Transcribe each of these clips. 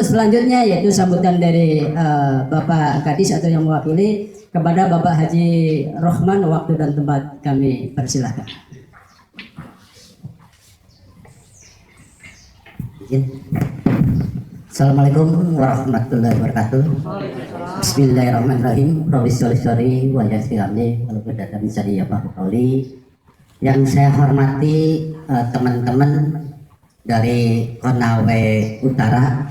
selanjutnya yaitu sambutan dari Bapak Kadis atau yang mewakili kepada Bapak Haji Rohman. Waktu dan tempat kami persilahkan. Assalamualaikum warahmatullahi wabarakatuh. Bismillahirrahmanirrahim. Profesor wa yassirni wal qadatan sadi ya Yang saya hormati teman-teman dari Konawe Utara,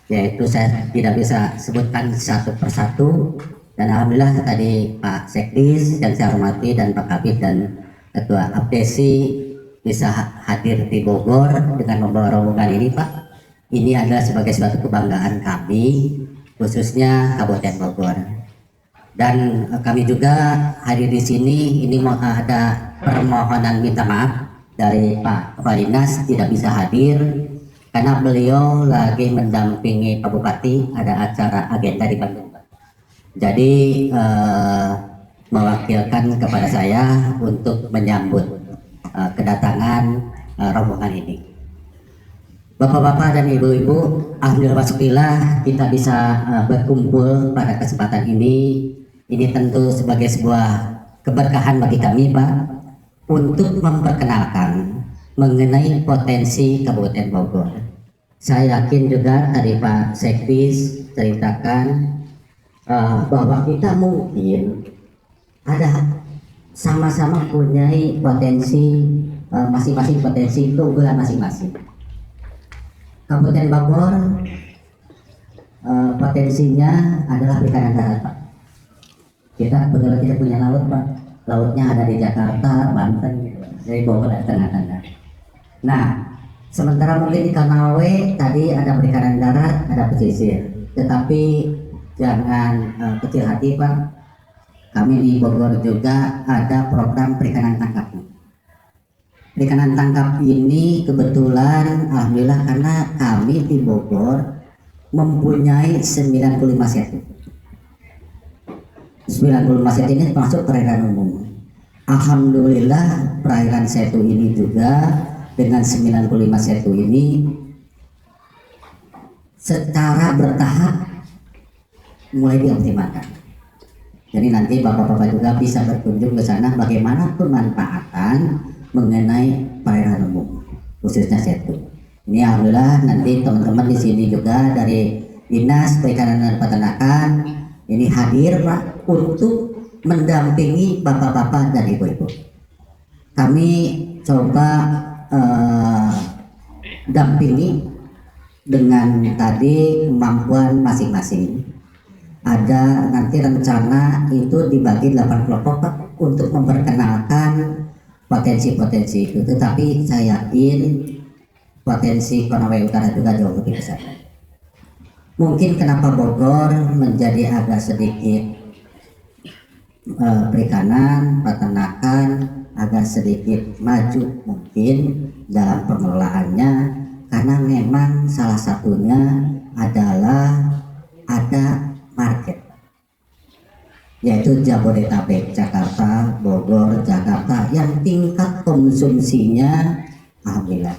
yaitu saya tidak bisa sebutkan satu persatu, dan alhamdulillah tadi Pak Sekdis yang saya hormati dan Pak Kabid dan Ketua Abdesi bisa hadir di Bogor dengan membawa rombongan ini, Pak. Ini adalah sebagai suatu kebanggaan kami, khususnya Kabupaten Bogor. Dan kami juga hadir di sini. Ini mau ada permohonan minta maaf dari Pak Kepala Dinas tidak bisa hadir karena beliau lagi mendampingi Pak Bupati, ada acara agenda di Bandung. Jadi mewakilkan kepada saya untuk menyambut kedatangan rombongan ini. Bapak-bapak dan ibu-ibu, alhamdulillah kita bisa berkumpul pada kesempatan ini. Ini tentu sebagai sebuah keberkahan bagi kami, Pak, untuk memperkenalkan mengenai potensi Kabupaten Bogor. Saya yakin juga tadi Pak Sekdis ceritakan bahwa kita mungkin ada sama-sama punya potensi, masing-masing potensi keunggulan masing-masing. Kabupaten Bogor potensinya adalah perikanan darat, Pak. Kita betul tidak punya laut, Pak. Lautnya ada di Jakarta, Banten, dari Bogor dan tengah-tengah. Nah, sementara mungkin di Konawe tadi ada perikanan darat, ada pesisir. Tetapi jangan kecil hati, Pak. Kami di Bogor juga ada program perikanan tangkap. Perikanan tangkap ini kebetulan alhamdulillah karena kami di Bogor mempunyai 95 setu. 95 setu ini termasuk perairan umum. Alhamdulillah perairan setu ini juga dengan 95 setu ini secara bertahap mulai dioptimalkan. Jadi nanti bapak-bapak juga bisa berkunjung ke sana bagaimana pemanfaatan mengenai perairan umum khususnya setu. Ini alhamdulillah nanti teman-teman di sini juga dari Dinas Perikanan dan Peternakan ini hadir, Pak, untuk mendampingi bapak-bapak dan ibu-ibu. Kami coba dampingi dengan tadi kemampuan masing-masing. Ada nanti rencana itu dibagi 8 kelompok, Pak, untuk memperkenalkan potensi-potensi itu. Tetapi saya yakin potensi Konawe Utara juga jauh lebih besar. Mungkin kenapa Bogor menjadi agak sedikit perikanan, peternakan agak sedikit maju mungkin dalam pengelolaannya, karena memang salah satunya adalah ada market, yaitu Jabodetabek, Jakarta, Bogor, Jakarta yang tingkat konsumsinya alhamdulillah.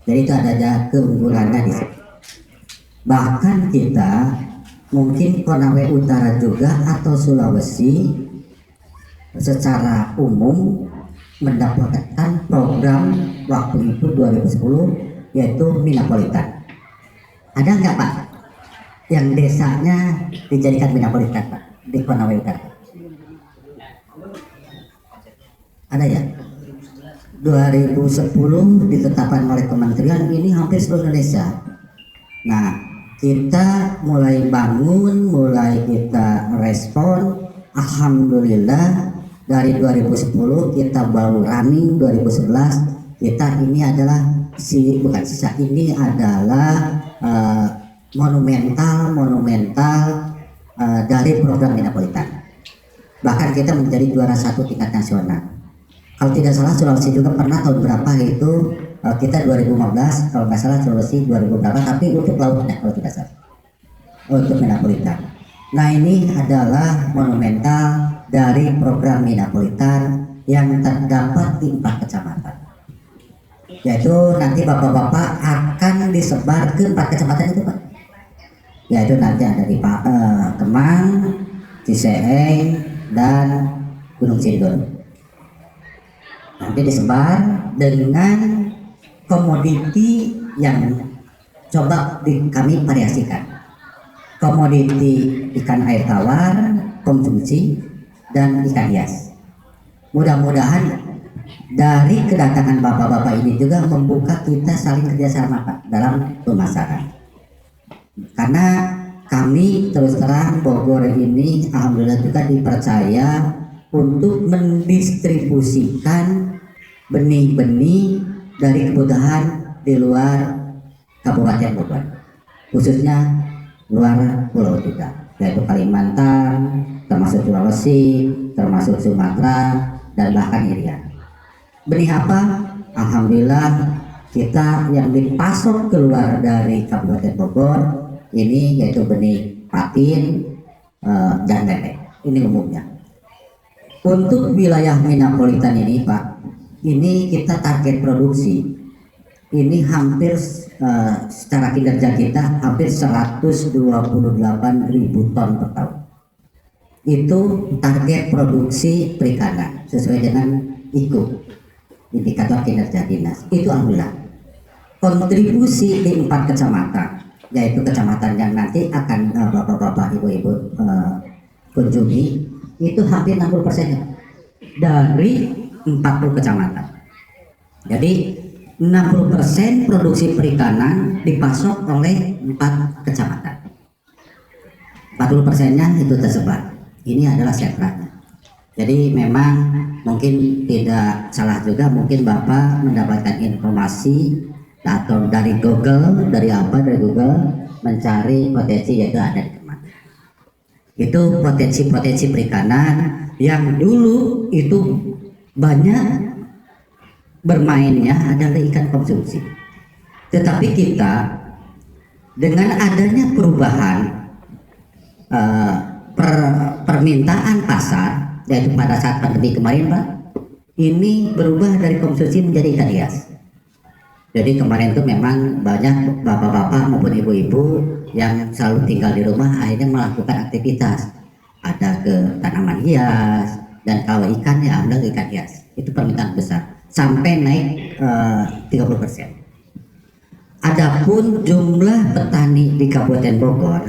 Jadi itu ada keunggulannya di sini. Bahkan kita mungkin Konawe Utara juga atau Sulawesi secara umum mendapatkan program waktu itu 2010 yaitu Minapolitan. Ada nggak, Pak, yang desanya dijadikan Minapolitan, Pak, di Konawe Utara? Ada ya? 2010 ditetapkan oleh kementerian, ini hampir seluruh Indonesia. Nah, kita mulai bangun, mulai kita respon, alhamdulillah dari 2010 kita baru running 2011 kita ini adalah ini adalah monumental dari program Minapolitan. Bahkan kita menjadi juara 1 tingkat nasional. Kalau tidak salah Sulawesi juga pernah tahun berapa itu kita 2015, kalau nggak salah Sulawesi 2000 berapa, tapi untuk lautnya kalau tidak salah untuk Minapolitan. Nah, ini adalah monumental dari program Minapolitan yang terdapat di 4 kecamatan. Yaitu nanti bapak-bapak akan disebar ke 4 kecamatan itu, Pak. yaitu nanti ada di Kemang, Ciseeng, dan Gunung Sindur. Nanti disebar dengan komoditi yang coba kami variasikan. Komoditi ikan air tawar, konsumsi, dan ikan hias. Mudah-mudahan dari kedatangan bapak-bapak ini juga membuka kita saling kerjasama Pak dalam pemasaran. Karena kami terus terang Bogor ini alhamdulillah juga dipercaya untuk mendistribusikan benih-benih dari kebutuhan di luar Kabupaten Bogor, khususnya luar Pulau juga, yaitu Kalimantan, termasuk Sulawesi, termasuk Sumatera, dan bahkan Irian. Benih apa? Alhamdulillah kita yang dipasok keluar dari Kabupaten Bogor ini yaitu benih patin dan lele. Ini umumnya. Untuk wilayah metropolitan ini Pak, ini kita target produksi ini hampir secara kinerja kita hampir 128.000 ton per tahun. Itu target produksi perikanan sesuai dengan IKU, indikator kinerja dinas. Itu alhamdulillah. Kontribusi di 4 kecamatan, yaitu kecamatan yang nanti akan bapak-bapak, ibu-ibu kunjungi, itu hampir 60% dari 40 kecamatan. Jadi 60% produksi perikanan dipasok oleh 4 kecamatan. 40%-nya itu tersebar. Ini adalah sentranya. Jadi memang mungkin tidak salah juga, mungkin Bapak mendapatkan informasi atau dari Google, dari Google mencari potensi yaitu ada di Kemang. Itu potensi-potensi perikanan yang dulu itu banyak bermainnya adalah ikan konsumsi. Tetapi kita dengan adanya perubahan permintaan pasar, yaitu pada saat pandemi kemarin Pak, ini berubah dari konsumsi menjadi ikan hias. Jadi kemarin itu memang banyak bapak-bapak maupun ibu-ibu yang selalu tinggal di rumah akhirnya melakukan aktivitas, ada ke tanaman hias, dan kalau ikan ya ambil ikan hias. Itu permintaan besar sampai naik 30%. Adapun jumlah petani di Kabupaten Bogor,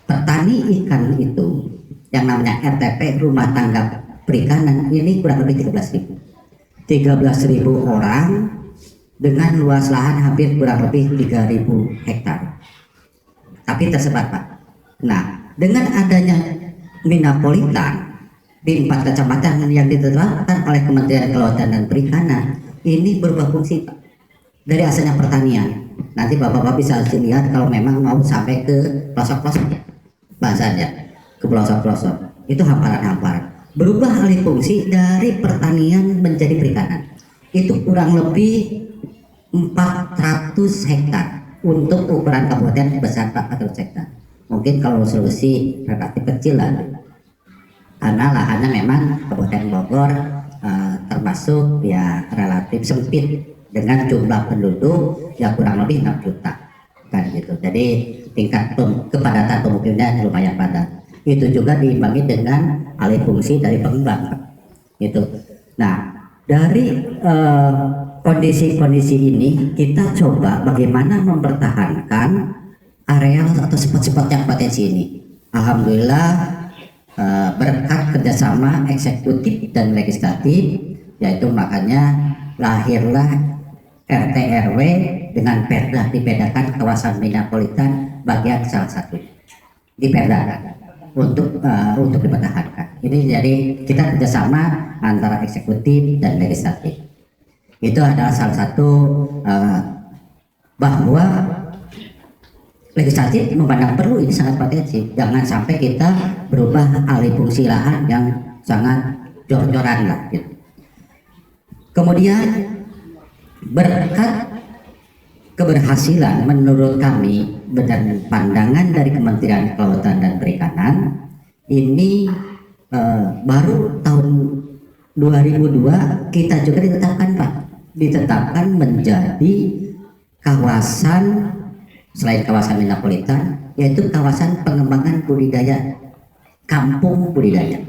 petani ikan itu yang namanya RTP rumah tangga perikanan ini kurang lebih 13.000 orang dengan luas lahan hampir kurang lebih 3.000 hektar. Tapi tersebar Pak. Nah, dengan adanya Minapolitan di 4 kecamatan yang ditetapkan oleh Kementerian Kelautan dan Perikanan, ini berubah fungsi Pak. Dari asalnya pertanian, nanti bapak-bapak bisa lihat kalau memang mau sampai ke pelosok-pelosok bahasanya, ke pelosok-pelosok itu hamparan-hamparan, berubah alih fungsi dari pertanian menjadi perikanan. Itu kurang lebih 400 hektar untuk ukuran kabupaten besar 400 hektar. Mungkin kalau Sulawesi relatif kecil lah, karena lahannya memang Kabupaten Bogor termasuk ya relatif sempit dengan jumlah penduduk yang kurang lebih 6 juta kan gitu. Jadi tingkat kepadatan pemukimannya lumayan padat. Itu juga diimbangi dengan alih fungsi dari pengembang gitu. Nah, dari kondisi-kondisi ini kita coba bagaimana mempertahankan areal atau spot-spot yang potensi ini. Alhamdulillah berkat kerjasama eksekutif dan legislatif, yaitu makanya lahirlah RT RW dengan perda, dipedakan kawasan metropolitan bagian salah satu diperdakan untuk dipertahankan. Ini jadi kita kerjasama antara eksekutif dan legislatif. Itu adalah salah satu bahwa legislatif memandang perlu ini sangat potensi. Jangan sampai kita berubah alih fungsi lahan yang sangat jor-joran lah gitu. Kemudian berkat keberhasilan menurut kami dan pandangan dari Kementerian Kelautan dan Perikanan ini baru tahun 2002 kita juga ditetapkan menjadi kawasan selain kawasan metropolitan yaitu kawasan pengembangan budidaya kampung budidaya.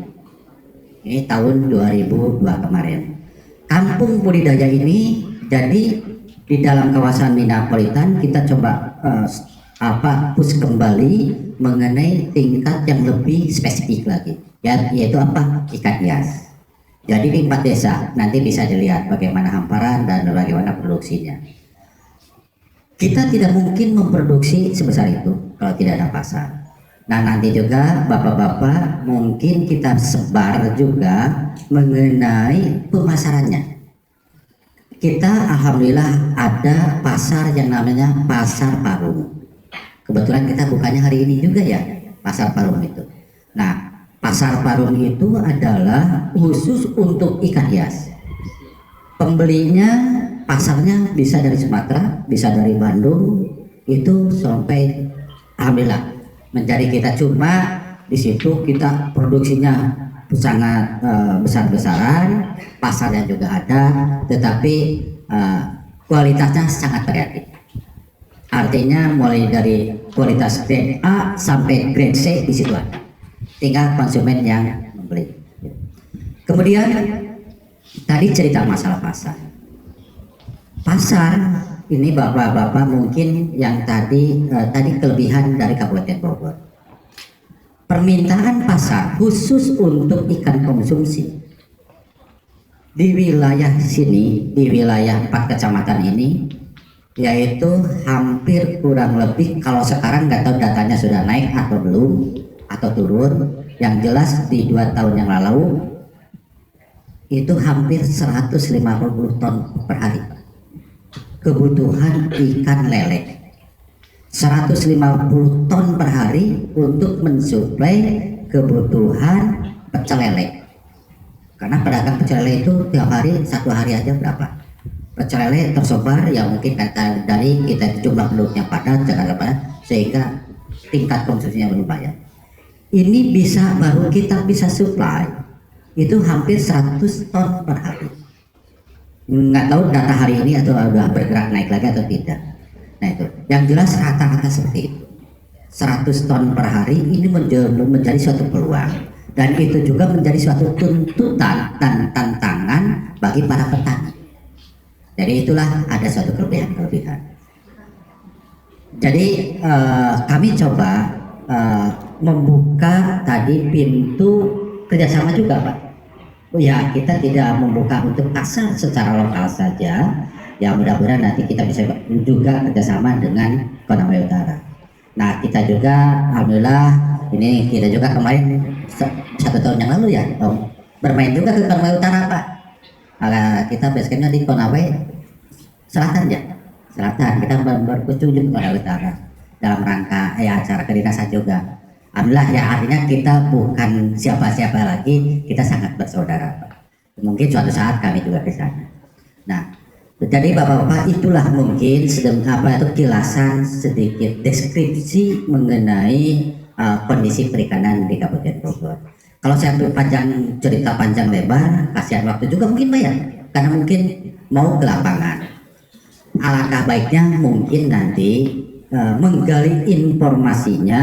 Ini tahun 2002 kemarin. Kampung budidaya ini jadi di dalam kawasan Minapolitan kita coba push kembali mengenai tingkat yang lebih spesifik lagi, yaitu apa? Ikan hias. Jadi di 4 desa nanti bisa dilihat bagaimana hamparan dan bagaimana produksinya. Kita tidak mungkin memproduksi sebesar itu kalau tidak ada pasar. Nah nanti juga bapak-bapak mungkin kita sebar juga mengenai pemasarannya. Kita alhamdulillah ada pasar yang namanya Pasar Parung. Kebetulan kita bukanya hari ini juga ya, Pasar Parung itu. Nah Pasar Parung itu adalah khusus untuk ikan hias. Pembelinya pasarnya bisa dari Sumatera, bisa dari Bandung, itu sampai alhamdulillah menjadi kita. Cuma di situ kita produksinya sangat besar-besaran, pasarnya juga ada, tetapi kualitasnya sangat variatif. Artinya mulai dari kualitas grade A sampai grade C di situ ada. Tinggal konsumen yang membeli. Kemudian tadi cerita masalah pasar. Pasar ini bapak-bapak mungkin yang tadi kelebihan dari Kabupaten Bogor. Permintaan pasar khusus untuk ikan konsumsi di wilayah sini, di wilayah 4 kecamatan ini, yaitu hampir kurang lebih, kalau sekarang nggak tahu datanya sudah naik atau belum atau turun, yang jelas di 2 tahun yang lalu itu hampir 150 ton per hari kebutuhan ikan lele. 150 ton per hari untuk mensuplai kebutuhan pecel lele. Karena pedagang pecel lele itu tiap hari, 1 hari aja berapa pecel lele tersebar, ya mungkin kata dari kita jumlah penduduknya padat, sehingga tingkat konsumsinya berubah. Ini baru kita bisa supply itu hampir 100 ton per hari. Nggak tahu data hari ini atau udah bergerak naik lagi atau tidak. Nah itu, yang jelas rata-rata seperti itu. 100 ton per hari ini menjadi suatu peluang, dan itu juga menjadi suatu tuntutan dan tantangan bagi para petani. Jadi itulah ada suatu kelebihan-kelebihan. Jadi kami coba membuka tadi pintu kerjasama juga Pak. Ya kita tidak membuka untuk pasar secara lokal saja. Ya mudah-mudahan nanti kita bisa juga kerjasama dengan Konawe Utara. Nah kita juga alhamdulillah ini kita juga kemarin 1 tahun yang lalu ya bermain juga ke Konawe Utara Pak. Kita basecampnya di Konawe Selatan ya, Selatan. Kita berkunjung ke Konawe Utara dalam rangka acara kedinasan juga. Alhamdulillah ya, artinya kita bukan siapa-siapa lagi, kita sangat bersaudara Pak. Mungkin suatu saat kami juga ke sana. Nah jadi bapak-bapak itulah mungkin kilasan sedikit deskripsi mengenai kondisi perikanan di Kabupaten Bogor. Kalau saya cerita panjang lebar, kasihan waktu juga mungkin Pak ya, karena mungkin mau ke lapangan. Alangkah baiknya mungkin nanti menggali informasinya,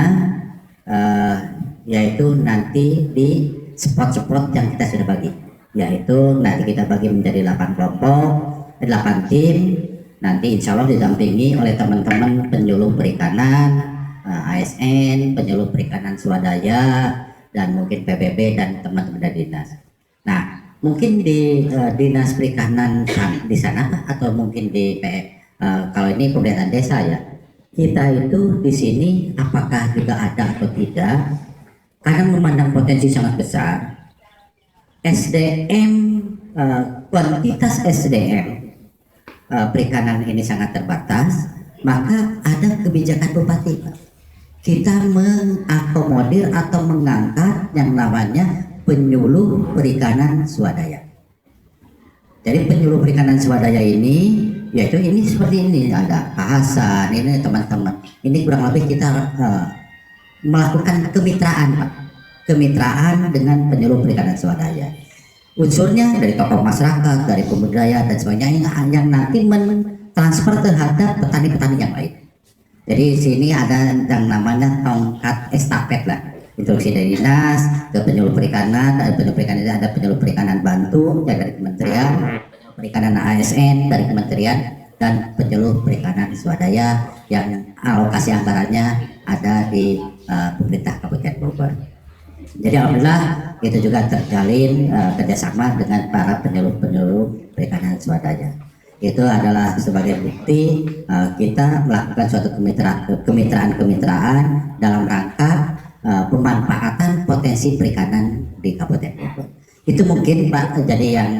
yaitu nanti di spot-spot yang kita sudah bagi, yaitu nanti kita bagi menjadi 8 kelompok, 8 tim, nanti insya Allah didampingi oleh teman-teman penyuluh perikanan, ASN, penyuluh perikanan swadaya, dan mungkin PBB dan teman-teman dari dinas. Nah, mungkin di dinas perikanan di sana atau mungkin di kalau ini pemerintahan desa ya, kita itu di sini apakah juga ada atau tidak? Karena memandang potensi sangat besar, SDM, kuantitas SDM perikanan ini sangat terbatas, maka ada kebijakan bupati Pak. Kita mengakomodir atau mengangkat yang namanya penyuluh perikanan swadaya. Jadi penyuluh perikanan swadaya ini, yaitu ini seperti ini, ada Pak Hasan, ini teman-teman. Ini kurang lebih kita melakukan kemitraan Pak. Kemitraan dengan penyuluh perikanan swadaya. Unsurnya dari tokoh masyarakat, dari pembudidaya dan sebagainya yang nanti mentransfer terhadap petani-petani yang lain. Jadi di sini ada yang namanya instruksi dari dinas ke penyuluh perikanan, ada penyuluh perikanan bantu ya, dari kementerian, penyuluh perikanan ASN dari kementerian, dan penyuluh perikanan swadaya yang alokasi anggarannya ada di pemerintah Kabupaten Bogor. Jadi alhamdulillah itu juga terjalin kerjasama dengan para penyuluh perikanan swadaya. Itu adalah sebagai bukti kita melakukan suatu kemitraan dalam rangka pemanfaatan potensi perikanan di Kabupaten Bogor. Itu mungkin Pak, jadi yang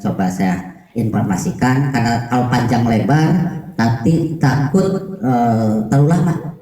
coba saya informasikan, karena kalau panjang lebar nanti takut terlalu lama.